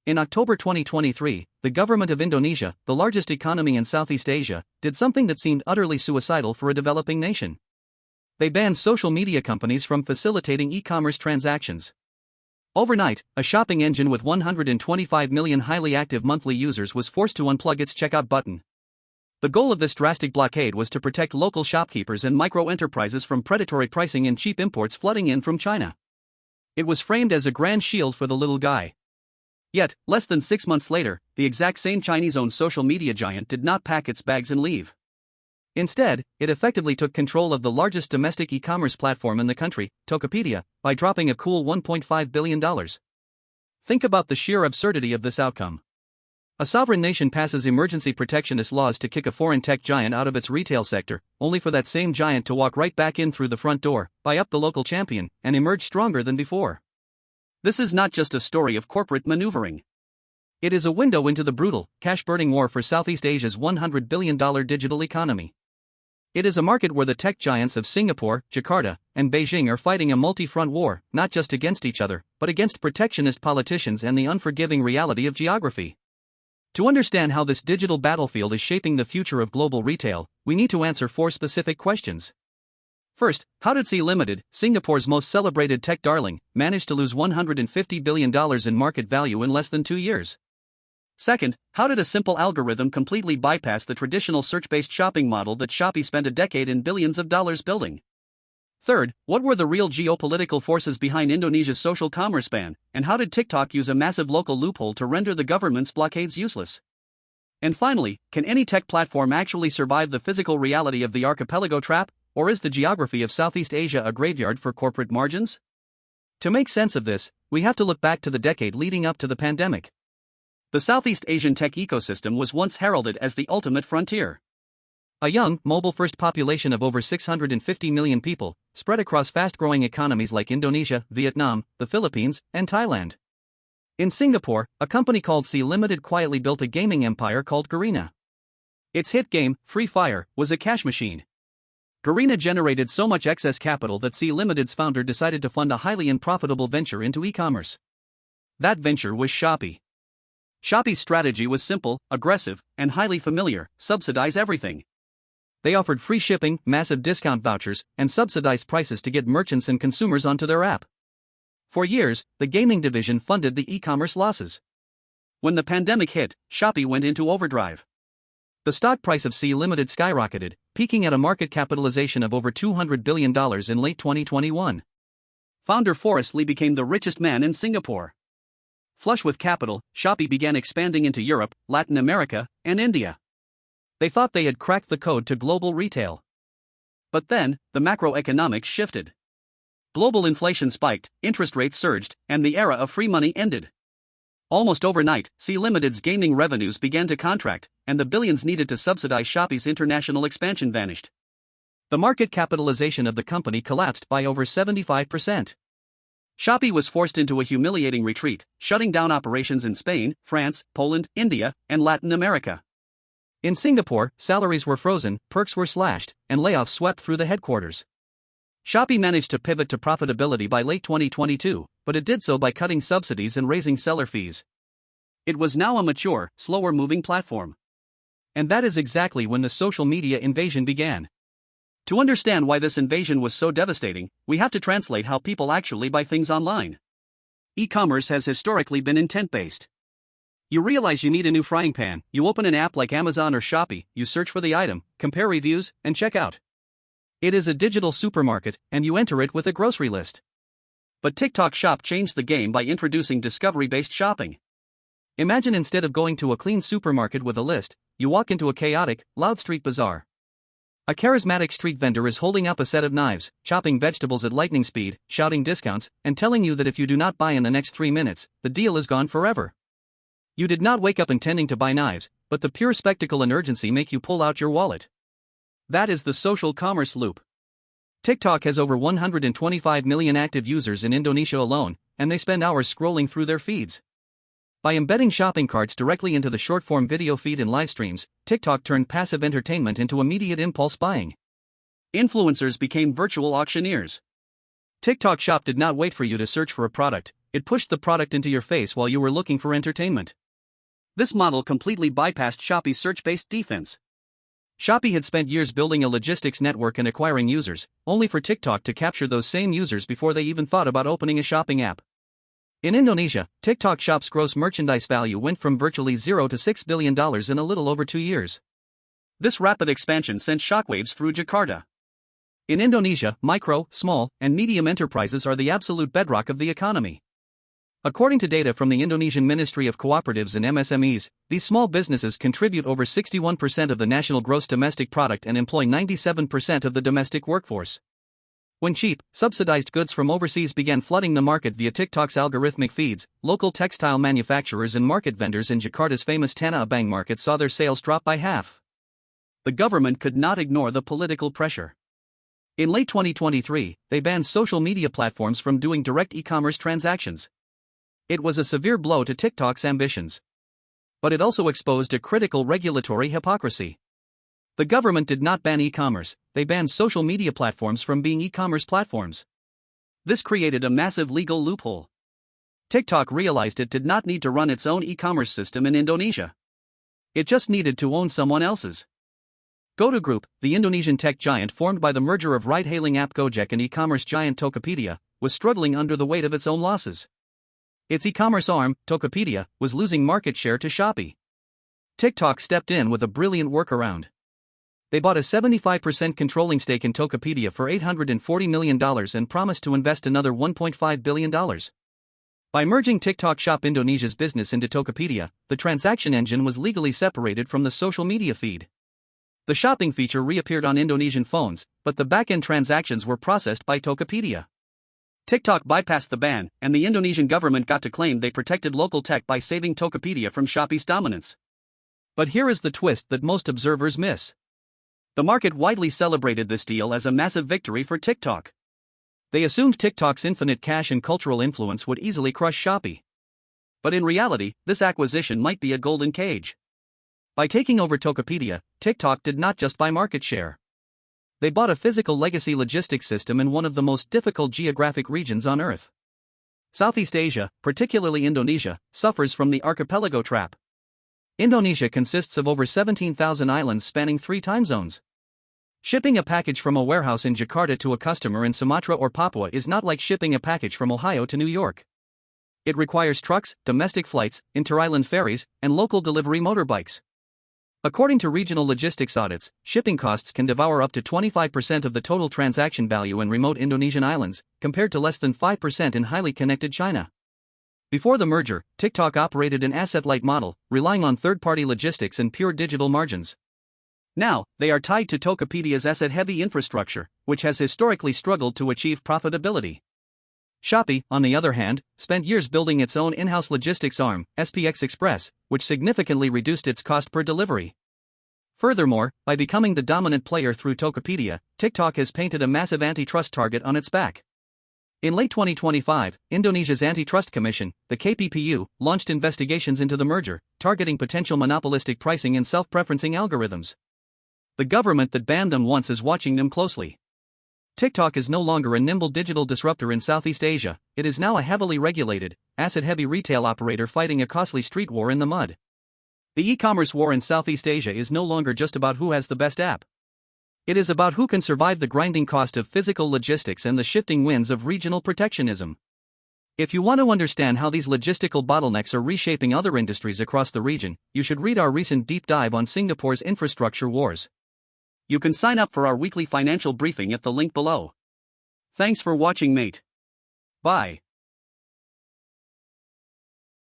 In October 2023, the government of Indonesia, the largest economy in Southeast Asia, did something that seemed utterly suicidal for a developing nation. They banned social media companies from facilitating e-commerce transactions. Overnight, a shopping engine with 125 million highly active monthly users was forced to unplug its checkout button. The goal of this drastic blockade was to protect local shopkeepers and micro-enterprises from predatory pricing and cheap imports flooding in from China. It was framed as a grand shield for the little guy. Yet, less than 6 months later, the exact same Chinese-owned social media giant did not pack its bags and leave. Instead, it effectively took control of the largest domestic e-commerce platform in the country, Tokopedia, by dropping a cool $1.5 billion. Think about the sheer absurdity of this outcome. A sovereign nation passes emergency protectionist laws to kick a foreign tech giant out of its retail sector, only for that same giant to walk right back in through the front door, buy up the local champion, and emerge stronger than before. This is not just a story of corporate maneuvering. It is a window into the brutal, cash-burning war for Southeast Asia's $100 billion digital economy. It is a market where the tech giants of Singapore, Jakarta, and Beijing are fighting a multi-front war, not just against each other, but against protectionist politicians and the unforgiving reality of geography. To understand how this digital battlefield is shaping the future of global retail, we need to answer 4 specific questions. First, how did Sea Limited, Singapore's most celebrated tech darling, manage to lose $150 billion in market value in less than 2 years? Second, how did a simple algorithm completely bypass the traditional search-based shopping model that Shopee spent a decade and billions of dollars building? Third, what were the real geopolitical forces behind Indonesia's social commerce ban, and how did TikTok use a massive local loophole to render the government's blockades useless? And finally, can any tech platform actually survive the physical reality of the Archipelago Trap, or is the geography of Southeast Asia a graveyard for corporate margins? To make sense of this, we have to look back to the decade leading up to the pandemic. The Southeast Asian tech ecosystem was once heralded as the ultimate frontier. A young, mobile-first population of over 650 million people, spread across fast-growing economies like Indonesia, Vietnam, the Philippines, and Thailand. In Singapore, a company called Sea Limited quietly built a gaming empire called Garena. Its hit game, Free Fire, was a cash machine. Garena generated so much excess capital that Sea Limited's founder decided to fund a highly unprofitable venture into e-commerce. That venture was Shopee. Shopee's strategy was simple, aggressive, and highly familiar: subsidize everything. They offered free shipping, massive discount vouchers, and subsidized prices to get merchants and consumers onto their app. For years, the gaming division funded the e-commerce losses. When the pandemic hit, Shopee went into overdrive. The stock price of Sea Limited skyrocketed, peaking at a market capitalization of over $200 billion in late 2021. Founder Forrest Li became the richest man in Singapore. Flush with capital, Shopee began expanding into Europe, Latin America, and India. They thought they had cracked the code to global retail. But then, the macroeconomics shifted. Global inflation spiked, interest rates surged, and the era of free money ended. Almost overnight, Sea Limited's gaming revenues began to contract, and the billions needed to subsidize Shopee's international expansion vanished. The market capitalization of the company collapsed by over 75%. Shopee was forced into a humiliating retreat, shutting down operations in Spain, France, Poland, India, and Latin America. In Singapore, salaries were frozen, perks were slashed, and layoffs swept through the headquarters. Shopee managed to pivot to profitability by late 2022, but it did so by cutting subsidies and raising seller fees. It was now a mature, slower-moving platform. And that is exactly when the social media invasion began. To understand why this invasion was so devastating, we have to translate how people actually buy things online. E-commerce has historically been intent-based. You realize you need a new frying pan, you open an app like Amazon or Shopee, you search for the item, compare reviews, and check out. It is a digital supermarket, and you enter it with a grocery list. But TikTok Shop changed the game by introducing discovery-based shopping. Imagine instead of going to a clean supermarket with a list, you walk into a chaotic, loud street bazaar. A charismatic street vendor is holding up a set of knives, chopping vegetables at lightning speed, shouting discounts, and telling you that if you do not buy in the next 3 minutes, the deal is gone forever. You did not wake up intending to buy knives, but the pure spectacle and urgency make you pull out your wallet. That is the social commerce loop. TikTok has over 125 million active users in Indonesia alone, and they spend hours scrolling through their feeds. By embedding shopping carts directly into the short-form video feed and live streams, TikTok turned passive entertainment into immediate impulse buying. Influencers became virtual auctioneers. TikTok Shop did not wait for you to search for a product, it pushed the product into your face while you were looking for entertainment. This model completely bypassed Shopee's search-based defense. Shopee had spent years building a logistics network and acquiring users, only for TikTok to capture those same users before they even thought about opening a shopping app. In Indonesia, TikTok Shop's gross merchandise value went from virtually zero to $6 billion in a little over 2 years. This rapid expansion sent shockwaves through Jakarta. In Indonesia, micro, small, and medium enterprises are the absolute bedrock of the economy. According to data from the Indonesian Ministry of Cooperatives and MSMEs, these small businesses contribute over 61% of the national gross domestic product and employ 97% of the domestic workforce. When cheap, subsidized goods from overseas began flooding the market via TikTok's algorithmic feeds, local textile manufacturers and market vendors in Jakarta's famous Tanah Abang market saw their sales drop by half. The government could not ignore the political pressure. In late 2023, they banned social media platforms from doing direct e-commerce transactions. It was a severe blow to TikTok's ambitions. But it also exposed a critical regulatory hypocrisy. The government did not ban e-commerce, they banned social media platforms from being e-commerce platforms. This created a massive legal loophole. TikTok realized it did not need to run its own e-commerce system in Indonesia. It just needed to own someone else's. GoTo Group, the Indonesian tech giant formed by the merger of ride-hailing app Gojek and e-commerce giant Tokopedia, was struggling under the weight of its own losses. Its e-commerce arm, Tokopedia, was losing market share to Shopee. TikTok stepped in with a brilliant workaround. They bought a 75% controlling stake in Tokopedia for $840 million and promised to invest another $1.5 billion. By merging TikTok Shop Indonesia's business into Tokopedia, the transaction engine was legally separated from the social media feed. The shopping feature reappeared on Indonesian phones, but the back-end transactions were processed by Tokopedia. TikTok bypassed the ban, and the Indonesian government got to claim they protected local tech by saving Tokopedia from Shopee's dominance. But here is the twist that most observers miss. The market widely celebrated this deal as a massive victory for TikTok. They assumed TikTok's infinite cash and cultural influence would easily crush Shopee. But in reality, this acquisition might be a golden cage. By taking over Tokopedia, TikTok did not just buy market share. They bought a physical legacy logistics system in one of the most difficult geographic regions on Earth. Southeast Asia, particularly Indonesia, suffers from the Archipelago Trap. Indonesia consists of over 17,000 islands spanning 3 time zones. Shipping a package from a warehouse in Jakarta to a customer in Sumatra or Papua is not like shipping a package from Ohio to New York. It requires trucks, domestic flights, inter-island ferries, and local delivery motorbikes. According to regional logistics audits, shipping costs can devour up to 25% of the total transaction value in remote Indonesian islands, compared to less than 5% in highly connected China. Before the merger, TikTok operated an asset-light model, relying on third-party logistics and pure digital margins. Now, they are tied to Tokopedia's asset-heavy infrastructure, which has historically struggled to achieve profitability. Shopee, on the other hand, spent years building its own in-house logistics arm, SPX Express, which significantly reduced its cost per delivery. Furthermore, by becoming the dominant player through Tokopedia, TikTok has painted a massive antitrust target on its back. In late 2025, Indonesia's Antitrust Commission, the KPPU, launched investigations into the merger, targeting potential monopolistic pricing and self-preferencing algorithms. The government that banned them once is watching them closely. TikTok is no longer a nimble digital disruptor in Southeast Asia, it is now a heavily regulated, asset-heavy retail operator fighting a costly street war in the mud. The e-commerce war in Southeast Asia is no longer just about who has the best app. It is about who can survive the grinding cost of physical logistics and the shifting winds of regional protectionism. If you want to understand how these logistical bottlenecks are reshaping other industries across the region, you should read our recent deep dive on Singapore's infrastructure wars. You can sign up for our weekly financial briefing at the link below. Thanks for watching, mate. Bye.